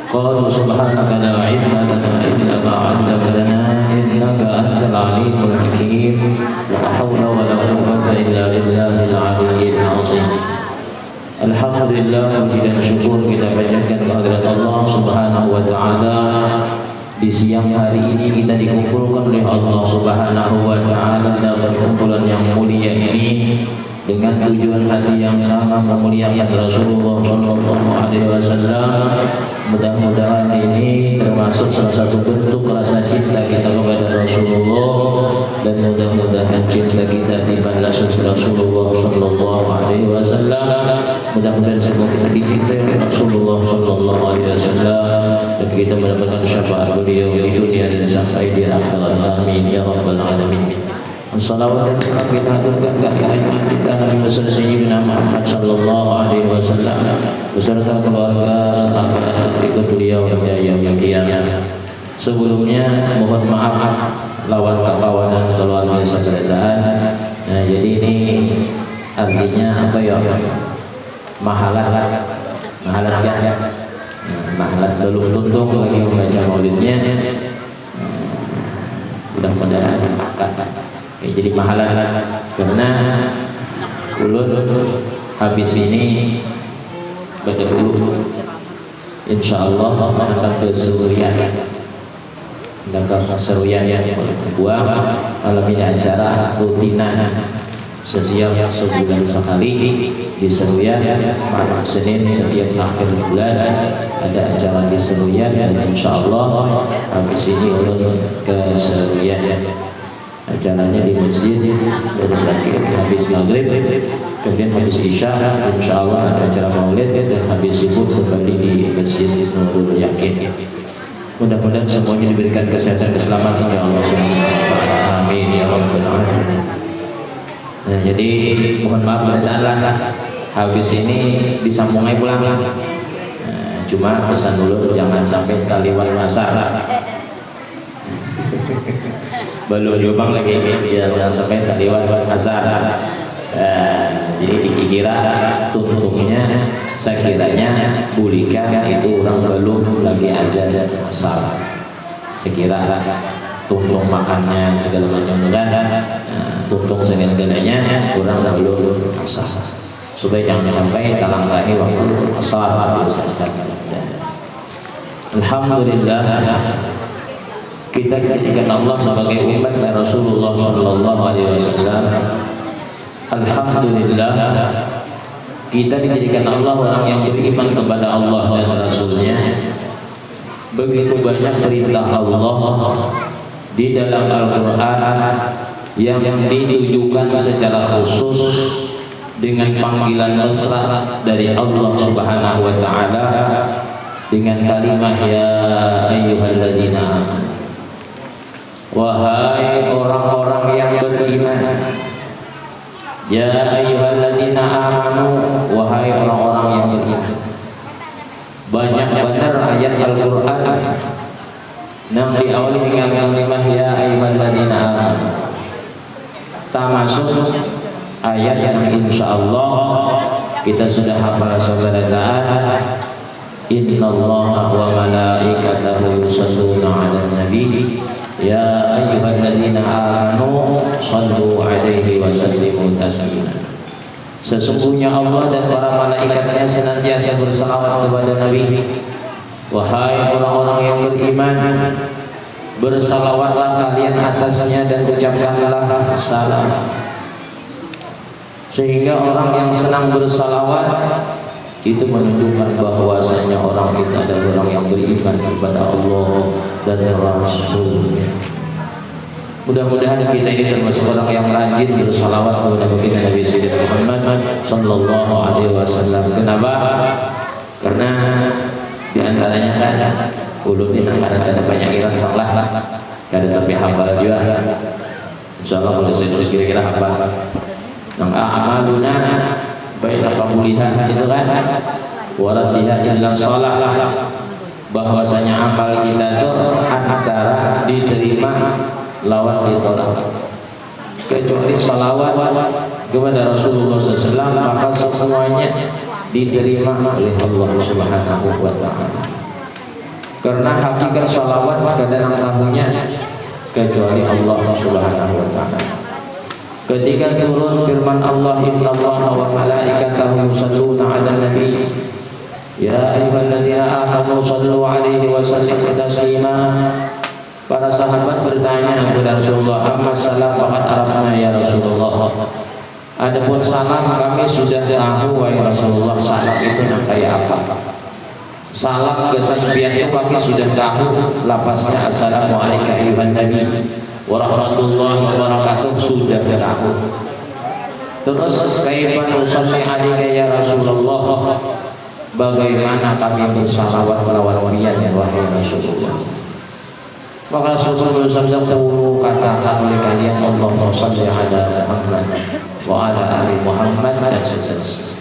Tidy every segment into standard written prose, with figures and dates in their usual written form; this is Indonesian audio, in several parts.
qalu subhanaka la ilma lana illa ma 'allamtana innaka antal alimul hakim. La haula wa la quwwata illa billahil aliyyil azim. Alhamdulillah, puji dan syukur kita panjatkan kehadirat Allah Subhanahu wa taala. Di siang hari ini kita dikumpulkan oleh Allah Subhanahu wa taala dalam kumpulan yang mulia ini dengan tujuan hati yang sama memuliakan Rasulullah sallallahu alaihi wasallam. Mudah-mudahan ini termasuk salah satu bentuk rasa cinta kita kepada Rasulullah, dan mudah-mudahan cinta kita dibalas oleh Rasulullah sallallahu alaihi wasallam. Mudah-mudahan semua kita dicintai oleh Rasulullah sallallahu alaihi wasallam dan kita mendapatkan syafaat beliau di dunia dan sampai di akhirat. Amin ya rabbal alamin. Salawat dan salam kita aturkan kehadiran kita Nabi besar Sayyidina Muhammad sallallahu alaihi wasallam beserta keluarga sahabat ikut beliau hingga yaumil qiyamah. Sebelumnya mohon maaf lawan kawanan keluarga saudara. Nah, jadi ini artinya apa ya? Mahalat kan? Mahalat belum tuntung lagi membaca maulidnya. Mudah-mudahan jadi mahalan karena ulun habis ini pada dulu insyaallah akan keseruyan yang buang malam ini acara rutinan setiap sebulan sekali di Seruyan. Malam Senin setiap akhir bulan ada acara di Seruyan dan insyaallah habis ini ulun ke Seruyan. Acaranya di masjid dan berakhir habis maghrib, kemudian habis isya insyaallah ada acara maulid dan habis subuh kembali di masjid Nurul Yakin. Mudah-mudahan semuanya diberikan kesehatan keselamatan ya Allah Subhanahu wa taala. Amin ya rabbal alamin. Nah, jadi mohon maaf lah habis ini disambung aja pulang. Nah, cuma pesan dulu jangan sampai kaliwat masa. Belum jubang lagi jangan sampai kaliwat asar. Jadi dikira tuntungnya saya kiranya bulikan itu orang belum lagi ada asar. Sekira tuntung makannya segala macam tuntung segala-galanya kurang belum asar. Supaya jangan sampai terlangkahi waktu asar. Alhamdulillah kita dijadikan Allah sebagai umat Rasulullah sallallahu alaihi wasallam. Alhamdulillah kita dijadikan Allah orang yang beriman kepada Allah dan Rasulnya. Begitu banyak perintah Allah di dalam Al-Quran yang ditujukan secara khusus dengan panggilan mesra dari Allah Subhanahu wa taala dengan kalimat ya ayyuhalladzina amanu. Wahai orang-orang yang beriman, ya ayyuhalladzina amanu, wahai orang-orang yang beriman. Banyak benar ayat Al-Quran yang diawali dengan kalimat ya ayyuhalladzina amanu, termasuk ayat yang insyaallah kita sudah hafal saudara taat. Innallaha wa malaikatahu yusholluna 'alan nabi ya ayyuhalladzina amanu shallu 'alaihi wa sallimu taslima. Sesungguhnya Allah dan para malaikatnya senantiasa bersalawat kepada Nabi. Wahai orang-orang yang beriman, bersalawatlah kalian atasnya dan ucapkanlah salam. Sehingga orang yang senang bersalawat itu menunjukkan bahwasanya orang itu adalah orang yang beriman kepada Allah dan Rasul. Mudah-mudahan kita ini termasuk orang yang rajin bersalawat kepada baginda Nabi Sayyidina Muhammad sallallahu alaihi wasallam. Kenapa? Karena diantaranya kan ulun ini ada banyak iran lah, ada tapi hafal juga. Insyaallah boleh saya kira-kira hafal. Yang amaluna baik pemulihan itu kan waraddiha illa shalah, bahwasanya amal kita itu antara diterima lawan ditolak. Kecuali salawat kepada Rasulullah SAW maka semuanya diterima oleh Allah Subhanahu wa taala. karena hakikat sholawat kadang tahunya kecuali Allah Subhanahu wa ta'ala. Ketika turun firman Allah, innallaha wa malaikatahu yusholluna 'alan nabi ya ayyuhalladzina amanu shollu 'alaihi wa sallimu taslima. Para sahabat bertanya kepada Rasulullah, amma salam faqad arafna ya Rasulullah. Adapun salam kami sudah tahu wahai Rasulullah, salam itu kayak apa? Salam kesaksian itu kami sudah tahu lafaznya assalamualaikum ayuhan nabi warahmatullahi wabarakatuh sudah tahu. Terus kaifa nusalli alaika ya Rasulullah, bagaimana kami bersalawat lawan dia wahai Rasulullah? Maka Rasulullah SAW katakan oleh kalian Allahumma shalli ala Muhammad wa ala ali Muhammad dan seterusnya.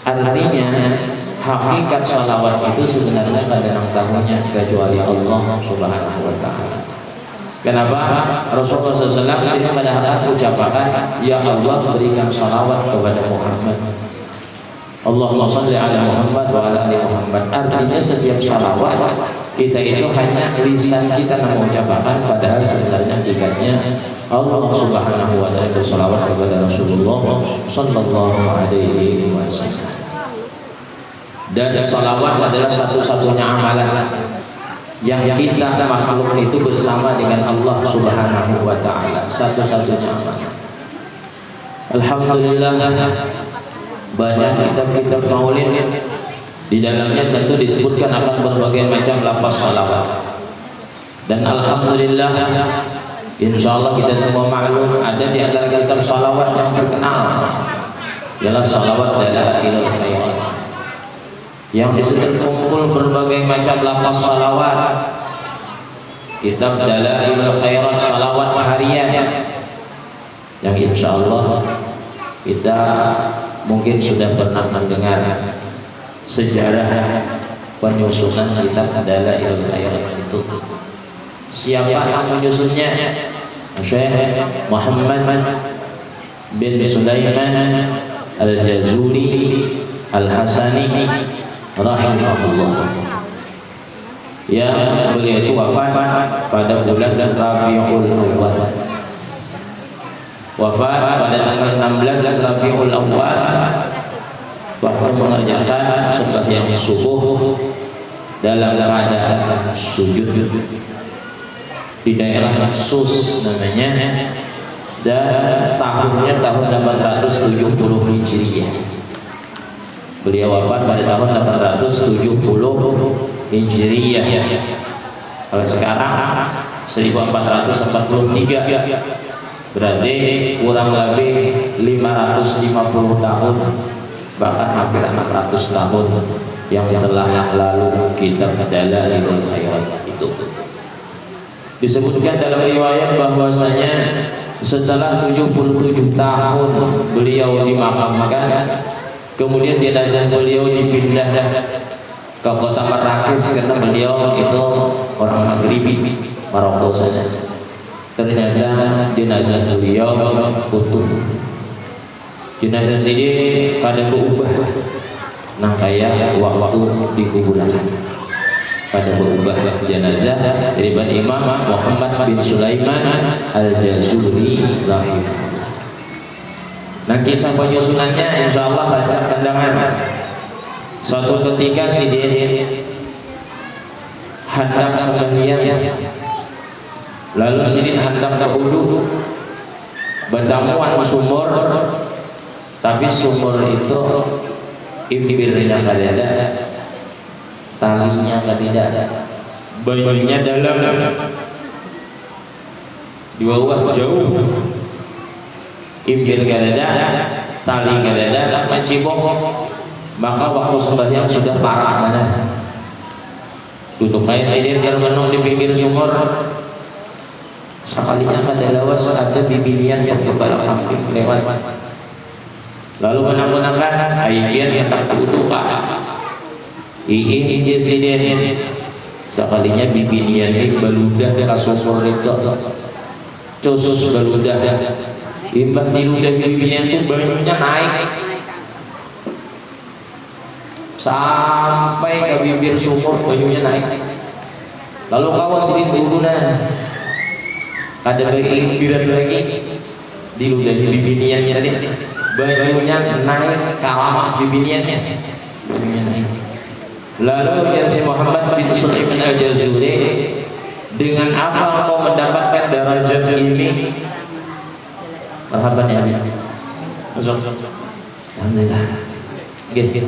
Artinya hakikat salawat itu sebenarnya kadang tahunya kecuali Allah Subhanahu wa ta'ala. Kenapa? Rasulullah SAW sini pada saat ucapkan ya Allah berikan salawat kepada Muhammad, Allahumma shalli ala Muhammad wa ala ali Muhammad. Artinya setiap salawat kita itu hanya lisan kita mengucapkan, padahal sebenarnya hakikatnya Allah Subhanahu wa ta'ala bersalawat kepada Rasulullah sallallahu alaihi wasallam. Dan salawat adalah satu-satunya amalan yang kita makhluk itu bersama dengan Allah Subhanahu wa ta'ala, satu-satunya amalan. Alhamdulillah banyak kitab-kitab maulid, di dalamnya tentu disebutkan akan berbagai macam lafaz salawat. Dan alhamdulillah insyaallah kita semua maklum ada di antara kitab salawat yang terkenal ialah salawat Dalailul Khairat, yang disitu kumpul berbagai macam lafaz salawat. Kitab Dalailul Khairat salawat harian yang insyaallah kita mungkin sudah pernah mendengar sejarah penyusunan kitab Dalailul Khairat itu. Siapa yang menyusunnya? Syekh Muhammad bin Sulaiman Al-Jazuli Al-Hasani rahimahullah. Ya, beliau itu wafat pada bulan Rabiul Awal. Wafat pada tanggal 16 Rabiul Awal waktu mengerjakan sembahyang subuh dalam keadaan sujud di daerah Sus namanya, dan tahunnya tahun 870 Hijriah. Beliau wafat pada tahun 870 Hijriah. Kalau sekarang 1443, berarti kurang lebih 550 tahun, bahkan hampir 600 tahun yang telah lalu kitab Dalailul Khairat itu. Disebutkan dalam riwayat bahwasanya setelah 77 tahun beliau dimakamkan, kemudian jenazah beliau dipindah ke kota Marrakesh karena beliau itu orang Maghribi, Maroko saja. Ternyata jenazah beliau utuh. Jenazah sini kadang berubah, nah kayak waktu di kuburan pada berubah jenazah dari Imam Muhammad bin Sulaiman Al-Jazuli rahimahullah. Nah, kisah penyusunannya insya Allah baca pandangan. Suatu ketika si hendak sembelihan, lalu si hendak berwudu, bertamuan sumur, tapi sumur itu bibirnya nggak ada, talinya nggak ada, bayunya dalam, di bawah jauh, bibir nggak ada, tali nggak ada, mencibok. Maka waktu sembahyang sudah parah mana? Duduk kayak sidir termenung di pinggir sumur. Sekalinya pada lawas ada bibilian yang kepala kambing lewat. Lalu menang-menangkan air yang tak diutuhkan. Ini sidir. Sekalinya bibilian ini beludah ke sumur itu. Cus beludah. Imbah di ludah bibilian itu banyunya naik sampai ke bibir sumur, banyunya naik. Lalu kawas di urunan kada bagi biran lagi diludahi bibiniannya tadi, bajunya naik kalamah bibiniannya naik. Lalu ya si Muhammad bin Sulaiman al-Jazuri, dengan apa kau mendapatkan derajat ini? Marhaban ya. Alhamdulillah. Gitu.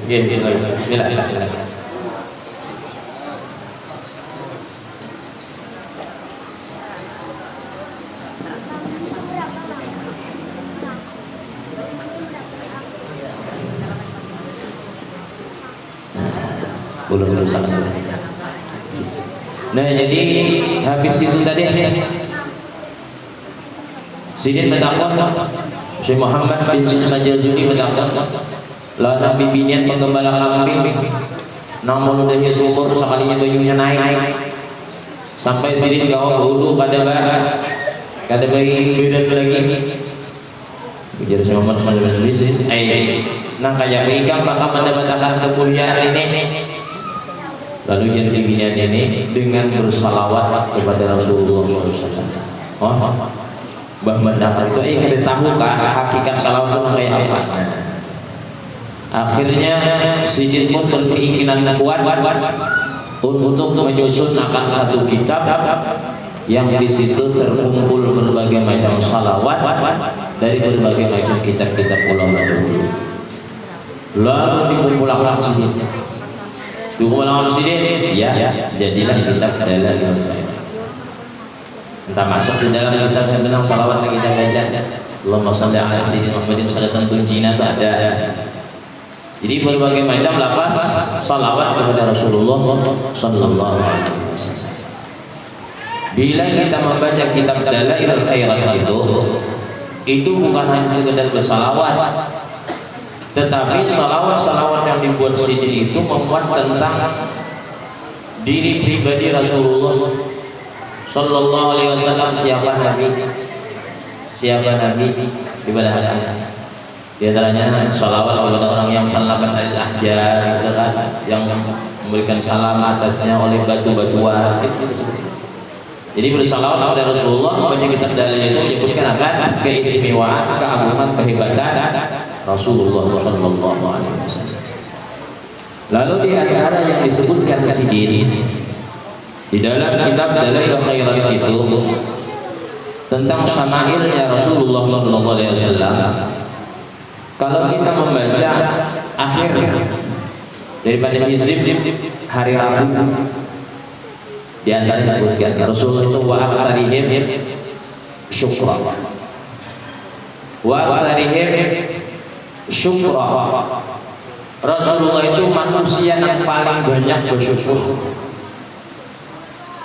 Bismillah. Belum sama. Nah, jadi habis itu tadi Sidin bertakon, Syekh Muhammad bin Sulaiman Al-Jazuli bertakon, lah Nabi binian penggembala kambing, namun udah syukur sekalinya bajunya naik, sampai Sidin kau ulu kada bayi beda lagi. Bicara Syekh Muhammad bin Sulaiman Al-Jazuli, nah kayak ikan maka mendapatkan kemuliaan ini. Lalu jadi binian ini dengan bersalawat kepada Rasulullah SAW. Bah mendapat itu kita tahu hakikat salawat itu kayak apa. Akhirnya Sidin pun berkeinginan kuat untuk menyusun akan satu kitab yang di situ terkumpul berbagai macam salawat dari berbagai macam kitab-kitab ulama dahulu. Lalu dikumpulkan Sidin. Dikumpulkan Sidin, ya, jadilah kitab Dalailul Khair. Entah masuk di dalam kitab yang tentang salawat yang kita baca. Allahumma shalli ala sayyidina Muhammadin sallallahu alaihi wasallam ada. Jadi berbagai macam lafaz salawat kepada Rasulullah sallallahu alaihi wasallam. Bila kita membaca kitab Dalailul Khairat itu bukan hanya sekedar bersalawat, tetapi salawat-salawat yang dibuat Sidin itu memuat tentang diri pribadi Rasulullah sallallahu alaihi wasallam. Siapa Nabi di mana di antaranya salawat kepada orang yang salamat al-ahjar, gitu kan, yang memberikan salam atasnya oleh batu-batuan. Jadi bersalawat kepada Rasulullah, membaca kitab dalil itu menyebutkan akan keistimewaan, keagungan, kehebatan Rasulullah sallallahu alaihi wasallam. Lalu di antara yang disebutkan Sidin di dalam kitab Dalailul Khairat itu tentang syama'ilnya Rasulullah sallallahu alaihi wasallam. Kalau kita membaca akhir daripada hizib hari Rabu, di antara disebutkan Rasulullah itu wa aksarihim syukra, wa aksarihim syukra. Rasulullah itu manusia yang paling banyak bersyukur.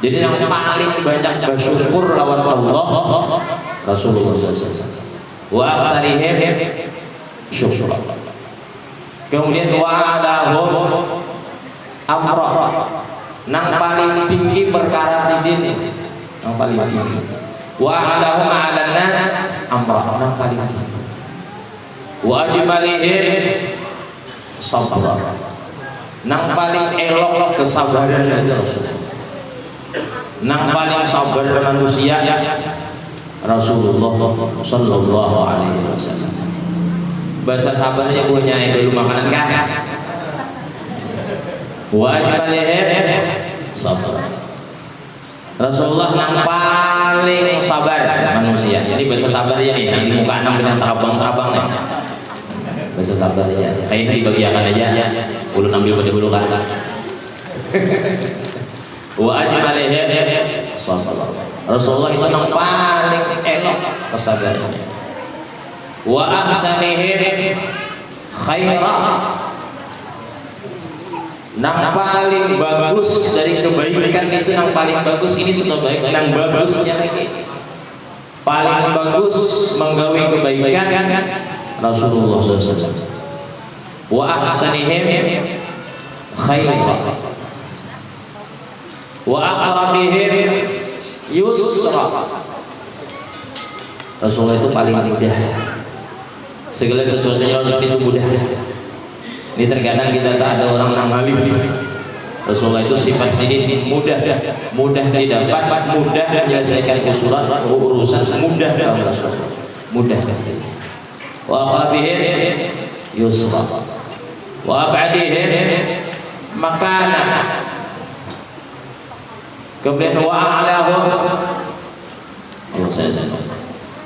Jadi yang paling banyak bersyukur lawan Allah Rasulullah SAW. Wa aksarihim syukra. Kemudian wa adahum amra, nang paling tinggi perkara Sidin, nang paling tinggi. Wa adahum ala nas amra, nang paling tinggi. Wa ajmalihim sabra, nang paling elok kesabaran Rasulullah. Nang paling sabar manusia Rasulullah sallallahu alaihi wasallam. Bahasa sabarnya punya dulu makanan kah? Wajibalehem sabar. Rasulullah yang paling sabar manusia. Jadi bahasa sabarnya nih yang di muka enam dengan terabang-terabang nih. Bahasa sabarnya. Kayak ini dibagiakan aja. Ulun ambil pada dulu kan. Wajibalehem sabar. Rasulullah itu yang paling elok kesabarannya. Wa ahsanihim khaira, nang paling bagus dari kebaikan itu, yang paling bagus ini sebaik yang bagusnya lagi, paling bagus menggawe kebaikan Rasulullah SAW. Wa ahsanihim khaira wa aqrabihim yusra. Rasulullah itu paling mudah, segala sesuatunya harus itu mudah. Ini terkadang kita tak ada orang yang alim. Rasulullah itu sifat sini mudah didapat, mudah menyelesaikan urusan, mudah mudah. Wa aqrabihim yusra wa ab'adihim makana, kemudian wa a'lahum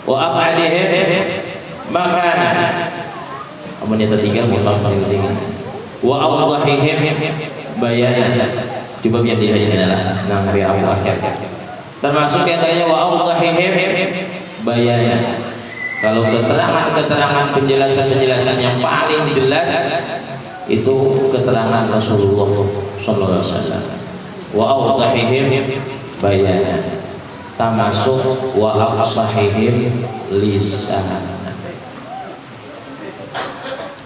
wa ab'adihim makana, kemudian ketiga mutlak paling sini wa awdahihim bayanan. Coba biar dilihat adalah nang hari akhir, termasuk katanya wa awdahihim bayanan. Kalau keterangan penjelasan yang paling jelas itu keterangan Rasulullah sallallahu alaihi wasallam. Wa awdahihim bayanan, termasuk wa afsahihim lisanan.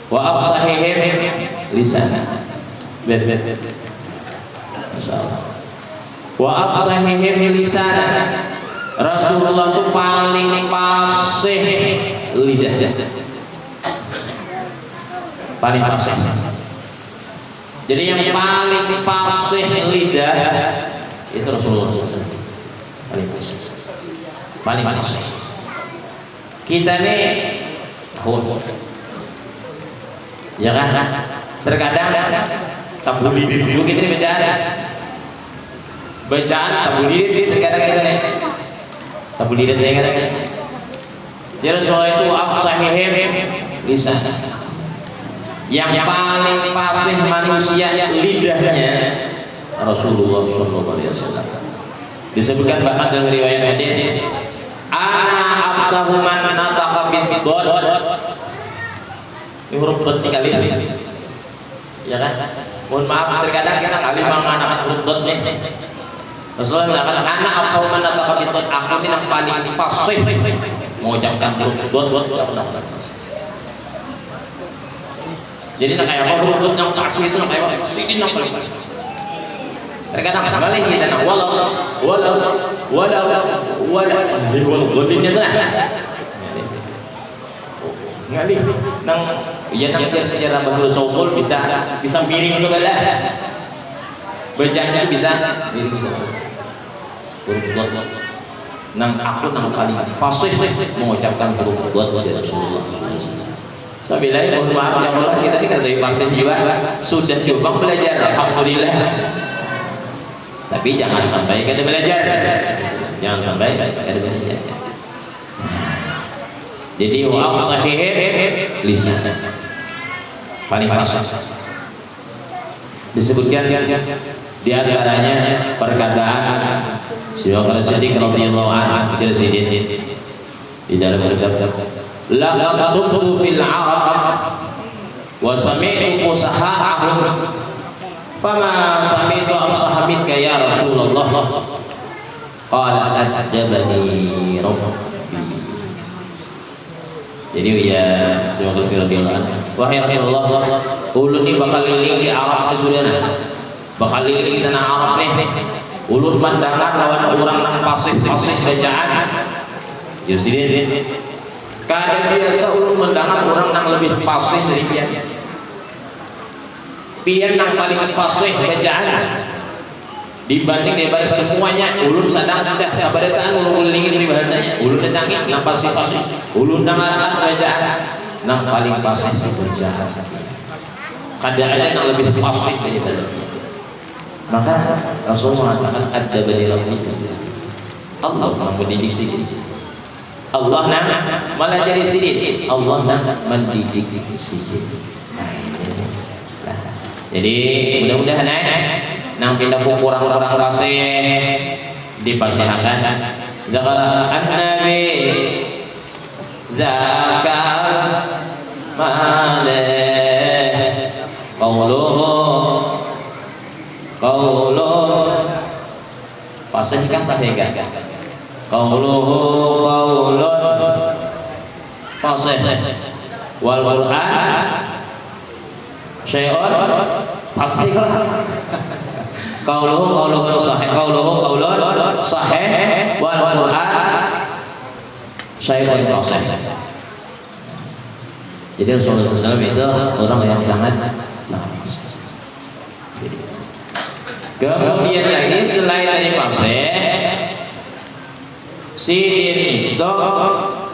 Wa afsahihim lisanan. Masyaallah. Wa afsahihim lisanan. Rasulullah itu paling fasih lidah, paling fasih. Jadi yang paling fasih lidah itu Rasulullah SAW. Paling fasih. Kita ini ya kan, terkadang tabulid dulu kita bacaan tabulid, terkadang kita nih tabulid terkadang. Jadi Rasulullah itu afsahihim lisan, yang paling fasih manusia lidahnya Rasulullah SAW. Disebutkan bahkan dalam riwayat hadis, ana afsahu man nataqa bid dad. Ini huruf dad kali, ya kan? Mohon maaf, terkadang kita kali menggunakan huruf dad nih. Rasulullah mengatakan, ana afsahu man nataqa bid dad, aku ini yang paling fasih mengucapkan huruf dad. Jadi nak kayak apa huruf yang fasih itu nak kayak apa? Sidin nak paling fasih. Terkadang balik kita nak walau godinnya tu lah. Nggak nih, nang iya nang sejarah bahasa Sokol bisa miring sebelah. Bacanya bisa miring bisa. Nang aku nang paling fasih mengucapkan huruf dari Rasulullah. Sabila mohon maaf ya Allah, kita ini dari fasih jiwa sudah coba belajar, alhamdulillah. Tapi jangan sampai kita belajar, jangan sampai kita belajar. Jadi wa afsahihim lisan, paling fasih. Disebutkan di antaranya perkataan Syaikhul Siddiq radhiyallahu anhu dari Siddiq di dalam kitab laqad tubtu fil arab wa sami'tu qusahahum fama sami'tu afsaha minka ya Rasulullah. Qala adabani rabbi. Jadi ya semoga radhiyallahu anhu, wahai Rasulullah, ulun ni bakal liling di Arab kesulian, bakal liling di tanah Arab nih, ulun pandangan lawan orang yang fasih bacaan. Ya sini kadang biasa ulun mendengar orang yang lebih fasih dari pian yang paling fasih bacaan dibanding daripada semuanya. Ulun sadang sudah sabadataan ulun lingin dari bahasanya, ulun datangin yang fasih ulun dengarkan bacaan yang paling fasih bacaan. Kadang ada yang lebih fasih daripada. Maka Rasulullah mengatakan adabani rabbi, Allah mendidik sini, Allah malah jadi sini, Allah mendidik sini. Jadi mudah-mudahan nang pindah kurang-kurang fasih dipasihakan. Zakala an-nabi zakal male qauluh fasih kan sahihkan qaulun fasih wal Qur'an syai'un Fasih qauluhu sahih qaulun sahih wal Qur'an sahihun fasih. Jadi Rasulullah SAW itu orang yang sangat kemudian lagi selain dari fasih, sidin itu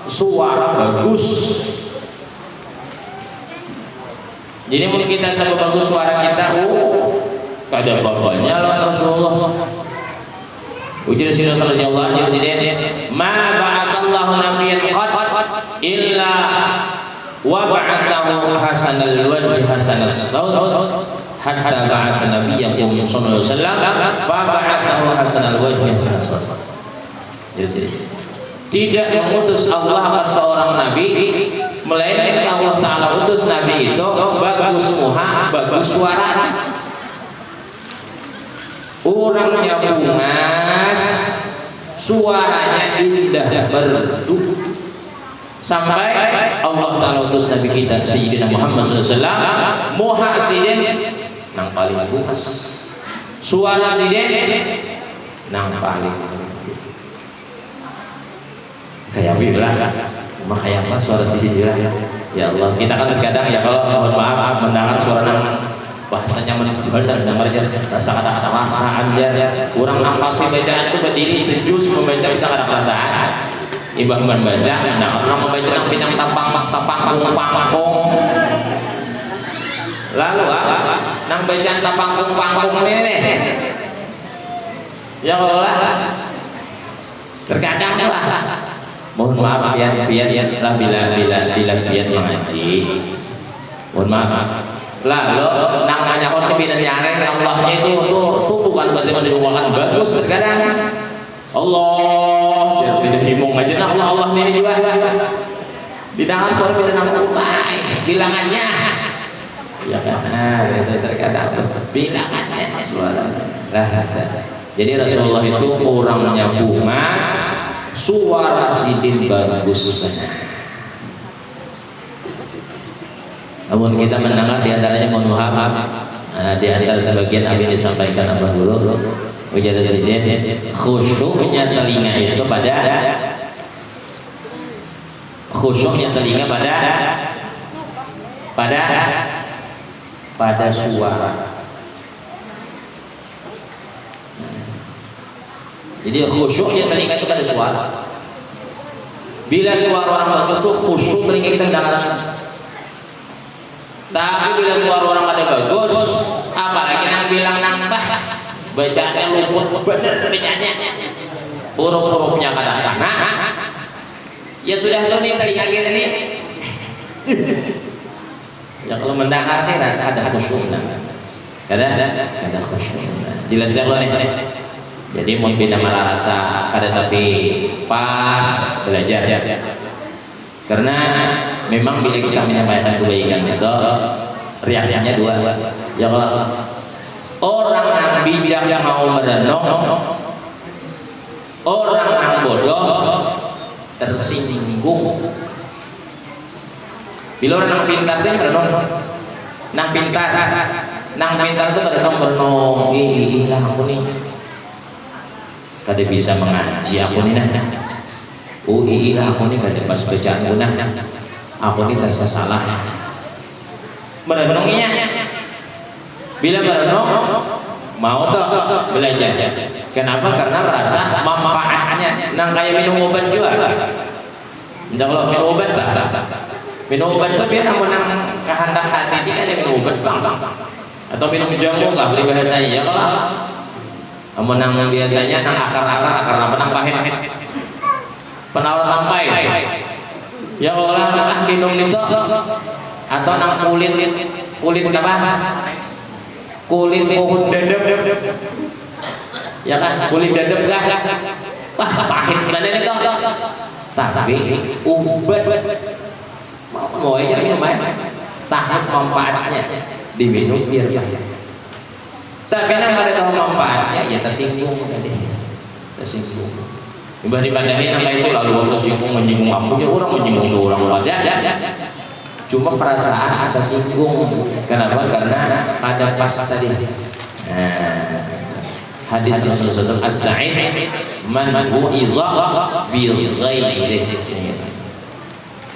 suara bagus. Jadi mungkin kita sebut bagus suara kita, kada apa-apanya lah Rasulullah. Ujar Rasulullah sallallahu alaihi wasallam, "Ma ba'asallahu nabiyyan qad illa wa ba'asahu hasanal wajhi hasanas saut hatta ba'asa nabiyyakum sallallahu alaihi wasallam fa ba'asahu hasanal wajhi hasanas saut." Tidak mengutus Allah akan seorang nabi melainkan Allah Ta'ala utus nabi itu bagus muha, bagus suara, orangnya bungas, suaranya indah merdu, sampai Allah Ta'ala utus nabi kita Sayyidina Muhammad SAW muha sidin nang paling bungas, suara sidin nang paling kayak bilah makanya apa suara sidin juga ya Allah. Kita kan terkadang ya kalau mohon maaf mendengar suara nang bahasanya benar dengar aja rasa-rasaan dia kurang nafasi bacaan itu berdiri serius membaca bisa ada perasaan ibah membaca nah orang membaca nang pinang tapang lalu nang bacaan tapang ini ya Allah terkadang lah mohon maaf biar bila mengaji mohon maaf lalu namanya orang kebinan nyareng Allahnya itu bukan berarti mendibukakan bagus terkadang Allah jadi himung aja nah Allah ini juga bidangan orang kita namanya baik bilangannya ya kan terkadang bilangannya suara jadi Rasulullah itu orangnya bungas suara sidin bagus benar. Namun kita mendengar di antaranya mohon maaf di antara sebagian apa yang disampaikan Abah Guru ujar sidin khusyuknya telinga itu pada suara. Jadi khusyuknya telinga itu pada suara. Bila suara orang bagus itu khusyuk telinga kita dengar. Tapi bila suara orang pada bagus, apalagi yang bilang nambah bacaannya luput bener bacaannya, huruf-hurufnya kadang-kadang. Ya sudah tuh nih telinga kita nih. Ya kalau mendengar nih ada khusyuknya. Ada khusyuknya. Jelasnya loh nih. Jadi mau beda malah rasa ada tapi pas belajar karena memang bila kita menyampaikan kebaikan itu reaksinya dua ya kalau orang yang bijak mau merenung orang yang bodoh tersinggung. Bila orang yang pintar itu merenung nang pintar itu merenung iya aku nih kada bisa mengaji aku nih nah iya aku nih kada pas bacaan guna aku nih rasa salah merenunginya bila merenung mau tuh belajar kenapa karena merasa manfaatnya nang kayak minum obat juga tidak kalau minum obat minum obat itu biar kamu nang kehendak hati tidak ada minum obat bang atau minum jamu lah beli bahasanya ya kalau menang biasanya nang akar apa nang pahit penawar sampai ya Allah minum itu atau nang kulit apa kulit pohon dadap ya kan kulit dadap gak wah pahit mana itu tapi obat mau aja minum tahan manfaatnya diminum biar pahit. Tak kadang ada tahu manfaatnya ya tersinggung tadi tersinggung dibanding-bandingin apa itu lalu tersinggung menyinggung aku ya orang menyinggung seorang wadah Cuma perasaan agak singgung. Kenapa? Karena ada pas tadi. Hadis Rasulullah as-sa'id man wu'iza bi ghairihi.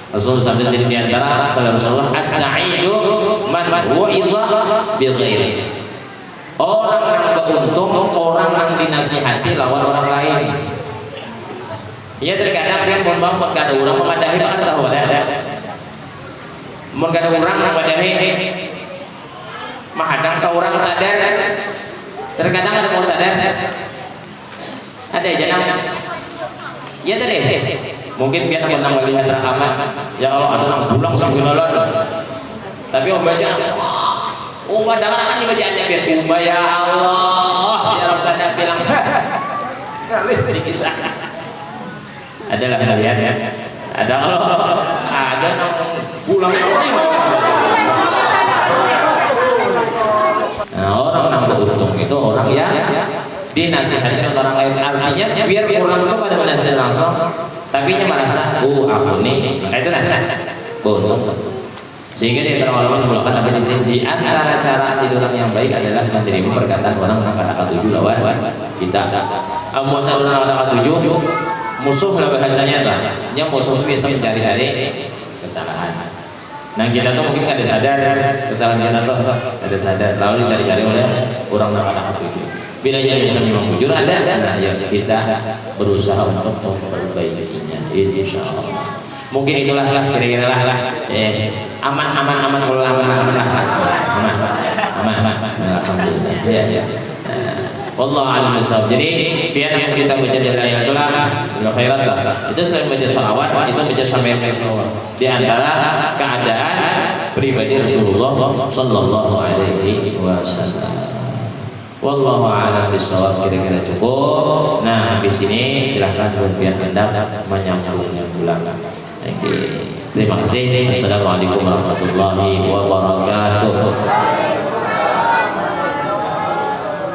Rasulullah SAW di antara Rasulullah as-sa'idu man wu'iza bi ghairihi. Orang yang beruntung orang yang dinasihati lawan orang lain. Ya terkadang kan mohon kada orang memadahi kan tahu ada. Mun kada orang memadahi mahadang seorang sadar. Terkadang ada mau sadar. Ada jangan. Ya tadi. Mungkin biar menang melihat rekaman. Ya Allah ada orang pulang subhanallah. Tapi om baca padahal kan dibacaannya biar ya Allah. Ya Rabbana bilang. Dikisah. Adalah kalian ya. Ada orang pulang orang yang beruntung itu orang yang dinasihati orang lain. Artinya biar orang itu pada menasihati langsung tapi dia merasa aku nih itu beruntung. Sehingga di antara ulama mengatakan apa di antara cara jadi orang yang baik adalah menerima perkataan orang kata tujuh lawan kita. Amun orang kata tujuh musuh lah bahasanya lah. Yang musuh biasa mencari-cari kesalahan. Nah kita tuh mungkin ada sadar kesalahan kita tuh ada sadar lalu dicari-cari oleh orang anak-anak itu. Bila yang bisa memang jujur ada ya kita berusaha untuk memperbaikinya insyaallah. Mungkin itulah kira-kira lah aman kalau aman alhamdulillah ya. Wallahu a'lam bishawab. Jadi biar kita baca dari ayat itulah khairat lah. Itu selain baca salawat itu baca sampai salawat. Di antara keadaan pribadi Rasulullah sallallahu alaihi wasallam. Wallahu a'lam bishawab. Kira-kira cukup. Nah, di sini silahkan berbiar hendak menyambungnya ulang. Terima kasih. Assalamualaikum warahmatullahi wabarakatuh.